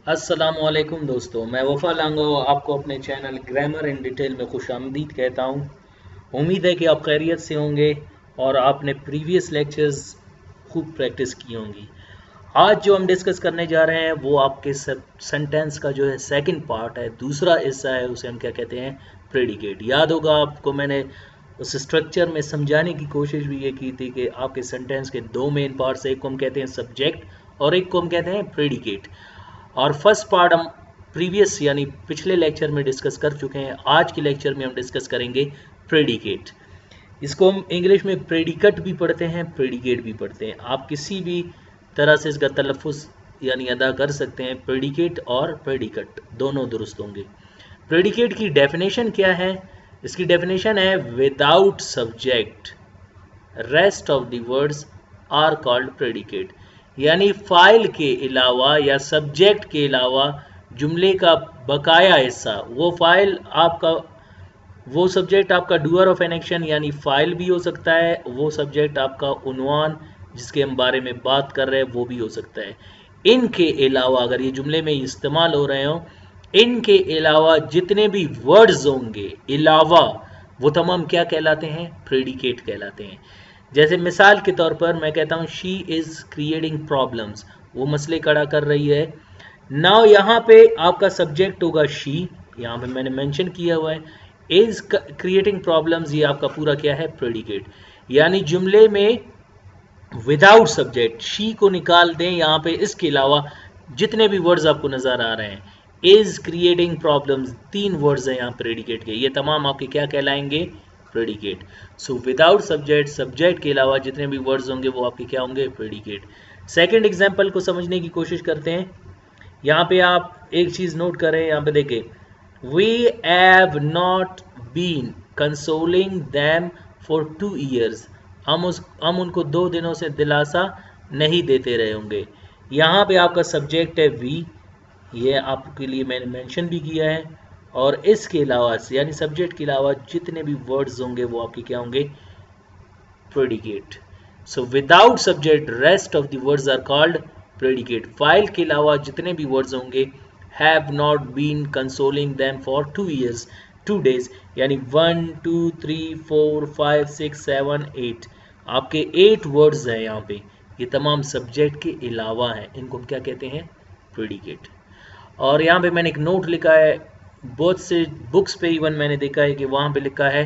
अस्सलामुअलैकुम दोस्तों, मैं वफ़ा लांगो आपको अपने चैनल ग्रामर इन डिटेल में खुशामदीद कहता हूँ। उम्मीद है कि आप खैरियत से होंगे और आपने प्रीवियस लेक्चर्स खूब प्रैक्टिस की होंगी। आज जो हम डिस्कस करने जा रहे हैं वो आपके सेंटेंस का जो है सेकंड पार्ट है, दूसरा हिस्सा है, उसे हम क्या कहते हैं, प्रेडिकेट। याद होगा आपको, मैंने उस स्ट्रक्चर में समझाने की कोशिश भी ये की थी कि आपके सेंटेंस के दो मेन पार्ट्स, एक को हम कहते हैं सब्जेक्ट और एक को हम कहते हैं प्रेडिकेट। और फर्स्ट पार्ट हम प्रीवियस यानी पिछले लेक्चर में डिस्कस कर चुके हैं। आज के लेक्चर में हम डिस्कस करेंगे प्रेडिकेट। इसको हम इंग्लिश में प्रेडिकट भी पढ़ते हैं, प्रेडिकेट भी पढ़ते हैं। आप किसी भी तरह से इसका तलफ़ुज़ यानी अदा कर सकते हैं। प्रेडिकेट और प्रेडिकट दोनों दुरुस्त होंगे। प्रेडिकेट की डेफिनेशन क्या है? इसकी डेफिनेशन है without subject rest of the words are called predicate. यानी फाइल के अलावा या सब्जेक्ट के अलावा जुमले का बकाया हिस्सा, वो फाइल आपका, वो सब्जेक्ट आपका डूअर ऑफ एन एक्शन यानी फाइल भी हो सकता है, वो सब्जेक्ट आपका उन्वान जिसके हम बारे में बात कर रहे हैं वो भी हो सकता है। इनके अलावा अगर ये जुमले में इस्तेमाल हो रहे हो, इनके अलावा जितने भी वर्ड्स होंगे अलावा, वो तमाम क्या कहलाते हैं? प्रेडिकेट कहलाते हैं। जैसे मिसाल के तौर पर मैं कहता हूँ शी इज़ क्रिएटिंग प्रॉब्लम्स, वो मसले खड़ा कर रही है। नाउ यहाँ पे आपका सब्जेक्ट होगा शी, यहाँ पे मैंने मेंशन किया हुआ है। इज क्रिएटिंग प्रॉब्लम्स, ये आपका पूरा क्या है? प्रेडिकेट। यानी जुमले में विदाउट सब्जेक्ट शी को निकाल दें, यहाँ पे इसके अलावा जितने भी वर्ड्स आपको नजर आ रहे हैं, इज क्रिएटिंग प्रॉब्लम्स, तीन वर्ड्स हैं यहाँ प्रेडिकेट के, ये तमाम आपके क्या कहलाएंगे? Predicate. So without subject, subject के अलावा जितने भी वर्ड्स होंगे वो आपके क्या होंगे? प्रेडिकेट। सेकेंड एग्जाम्पल को समझने की कोशिश करते हैं। यहाँ पे आप एक चीज नोट करें, यहाँ पे देखें, we have not been consoling them for 2 years, हम उनको 2 दिनों से दिलासा नहीं देते रहे होंगे। यहाँ पे आपका सब्जेक्ट है वी, ये आपके लिए मैंने मेंशन भी किया है, और इसके अलावा यानी सब्जेक्ट के अलावा जितने भी वर्ड्स होंगे वो आपके क्या होंगे? Predicate. So without subject rest of the words are called predicate. फाइल के अलावा जितने भी वर्ड्स होंगे, have not been consoling them for 2 years, 2 days, यानी 1 2 3 4 5 6 7 8, आपके 8 वर्ड्स हैं यहाँ पे, ये तमाम सब्जेक्ट के अलावा हैं, इनको हम क्या कहते हैं? प्रेडिकेट। और यहाँ पे मैंने एक नोट लिखा है, बहुत से बुक्स पे इवन मैंने देखा है कि वहाँ पे लिखा है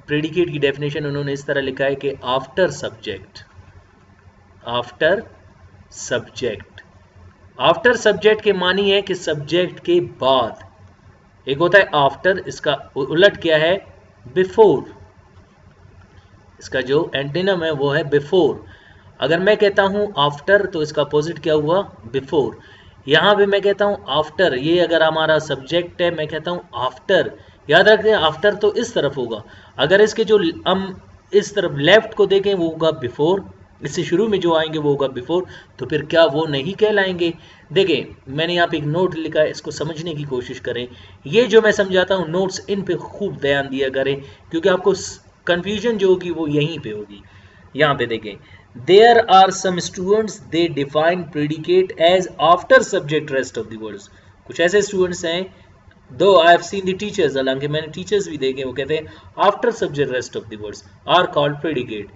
प्रेडिकेट की डेफिनेशन उन्होंने इस तरह लिखा है कि after subject, after subject. After subject के मानी है कि सब्जेक्ट के बाद। एक होता है आफ्टर, इसका उलट क्या है? बिफोर। इसका जो एंटीनम है वो है बिफोर। अगर मैं कहता हूं आफ्टर तो इसका अपोजिट क्या हुआ? बिफोर। यहां पे मैं कहता हूं आफ्टर, ये अगर हमारा सब्जेक्ट है, मैं कहता हूं आफ्टर, याद रखते हैं आफ्टर तो इस तरफ होगा। अगर इसके जो हम इस तरफ लेफ्ट को देखें वो होगा बिफोर, इससे शुरू में जो आएंगे वो होगा बिफोर, तो फिर क्या वो नहीं कहलाएंगे? देखें मैंने यहाँ पे एक नोट लिखा है, इसको समझने की कोशिश करें। ये जो मैं समझाता हूँ नोट्स, इन पे खूब ध्यान दिया करें, क्योंकि आपको कंफ्यूजन जो होगी वो यहीं पे होगी। यहाँ पे देखें, there are some students they define predicate as after subject rest of the words. कुछ ऐसे स्टूडेंट्स हैं, though I have seen the teachers, हालांकि मैंने टीचर्स भी देखे, वो कहते हैं after subject rest of the words are called predicate.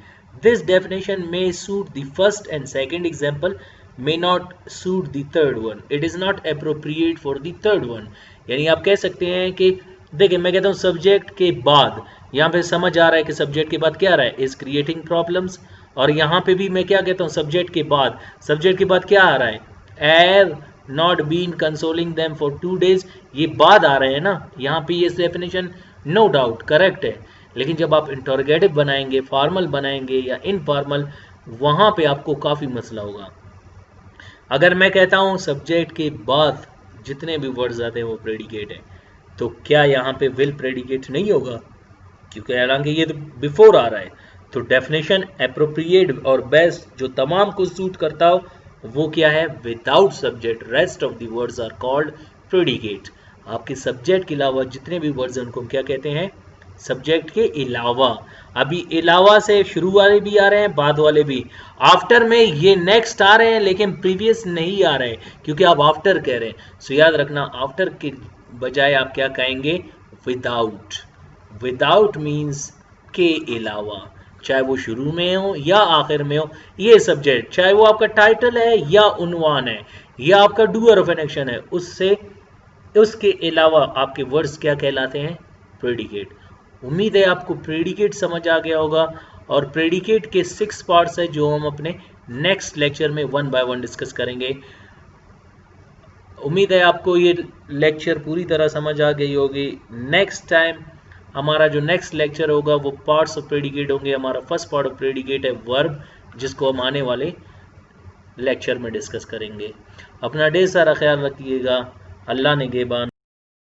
This definition may suit the first and second example, may not suit the third one, it is not appropriate for the third one। यानी आप कह सकते हैं कि देखिए मैं कहता हूँ सब्जेक्ट के बाद, यहाँ पे समझ आ रहा है कि सब्जेक्ट के बाद क्या आ रहा है? Is creating problems. और यहाँ पे भी मैं क्या कहता हूँ? सब्जेक्ट के बाद, सब्जेक्ट के बाद क्या आ रहा है? Have not been consoling them for 2 days, ये बाद आ रहे हैं ना, यहाँ पे ये डेफिनेशन नो डाउट करेक्ट है। लेकिन जब आप इंटरोगेटिव बनाएंगे, फॉर्मल बनाएंगे या इनफॉर्मल, वहाँ पे आपको काफ़ी मसला होगा। अगर मैं कहता हूं सब्जेक्ट के बाद जितने भी वर्ड्स आते हैं वो प्रेडिकेट है, तो क्या यहाँ पे विल प्रेडिकेट नहीं होगा? क्योंकि हालांकि ये तो बिफोर आ रहा है। तो डेफिनेशन एप्रोप्रिएट और बेस्ट जो तमाम को सूट करता हो वो क्या है? Without subject rest of the words are called predicate. आपके सब्जेक्ट के अलावा जितने भी वर्ड्स हैं उनको हम क्या कहते हैं? सब्जेक्ट के अलावा। अभी अलावा से शुरू वाले भी आ रहे हैं, बाद वाले भी। आफ्टर में ये नेक्स्ट आ रहे हैं, लेकिन प्रीवियस नहीं आ रहे क्योंकि आप आफ्टर कह रहे हैं। सो याद रखना, आफ्टर के बजाय आप क्या कहेंगे, विदाउट। विदाउट मीन्स के अलावा, चाहे वो शुरू में हो या आखिर में हो। ये सब्जेक्ट चाहे वो आपका टाइटल है या उन्वान है या आपका डूअर ऑफ एन एक्शन है, उससे उसके अलावा आपके वर्ड्स क्या कहलाते हैं, प्रेडिकेट। उम्मीद है आपको प्रेडिकेट समझ आ गया होगा। और प्रेडिकेट के 6 पार्ट्स है जो हम अपने नेक्स्ट लेक्चर में 1 बाय 1 डिस्कस करेंगे। उम्मीद है आपको ये लेक्चर पूरी तरह समझ आ गई होगी। नेक्स्ट टाइम हमारा जो नेक्स्ट लेक्चर होगा वो पार्ट्स ऑफ प्रेडिकेट होंगे। हमारा फर्स्ट पार्ट ऑफ प्रेडिकेट है वर्ब, जिसको हम आने वाले लेक्चर में डिस्कस करेंगे। अपना ढेर सारा ख्याल रखिएगा। अल्लाह ने गेबान।